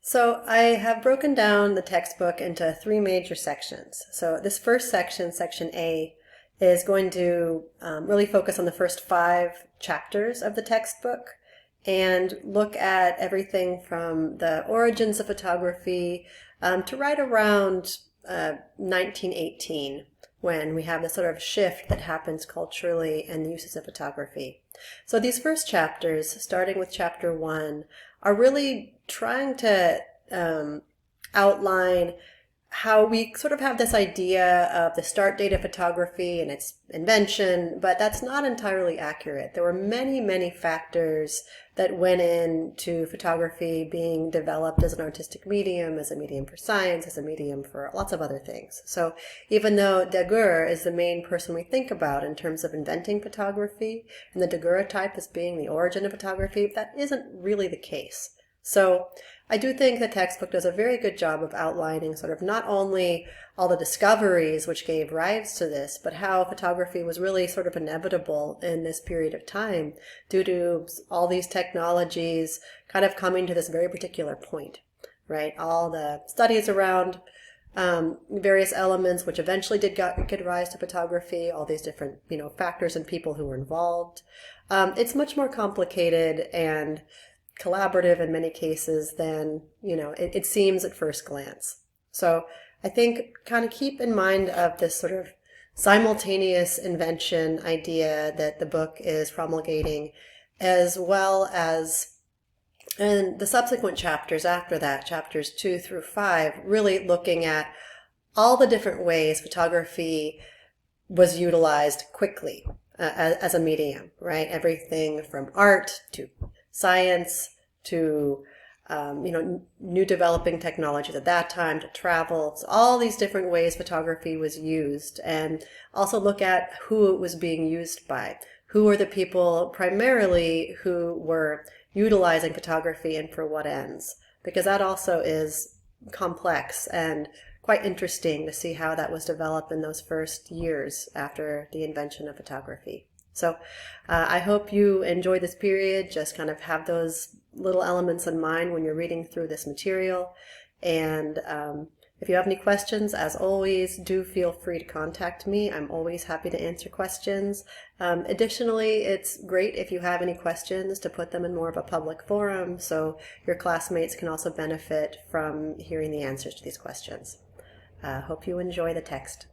So I have broken down the textbook into three major sections. So this first section, section A, is going to really focus on the first 5 chapters of the textbook and look at everything from the origins of photography to right around 1918, when we have this sort of shift that happens culturally in the uses of photography. So these first chapters, starting with chapter 1, are really trying to outline how we sort of have this idea of the start date of photography and its invention, but that's not entirely accurate. There were many, many factors that went into photography being developed as an artistic medium, as a medium for science, as a medium for lots of other things. So even though Daguerre is the main person we think about in terms of inventing photography, and the daguerreotype as being the origin of photography, that isn't really the case. So I do think the textbook does a very good job of outlining sort of not only all the discoveries which gave rise to this, but how photography was really sort of inevitable in this period of time due to all these technologies kind of coming to this very particular point, right? All the studies around various elements which eventually did give rise to photography, all these different, factors and people who were involved. It's much more complicated and collaborative in many cases than it seems at first glance. So I think kind of keep in mind of this sort of simultaneous invention idea that the book is promulgating, as well as in the subsequent chapters after that, chapters 2 through 5, really looking at all the different ways photography was utilized quickly as a medium, right? Everything from art to science to new developing technologies at that time, to travel. So all these different ways photography was used, and also look at who it was being used by. Who were the people primarily who were utilizing photography and for what ends? Because that also is complex and quite interesting to see how that was developed in those first years after the invention of photography. So I hope you enjoy this period. Just kind of have those little elements in mind when you're reading through this material. And if you have any questions, as always, do feel free to contact me. I'm always happy to answer questions. Additionally, it's great if you have any questions to put them in more of a public forum, so your classmates can also benefit from hearing the answers to these questions. Hope you enjoy the text.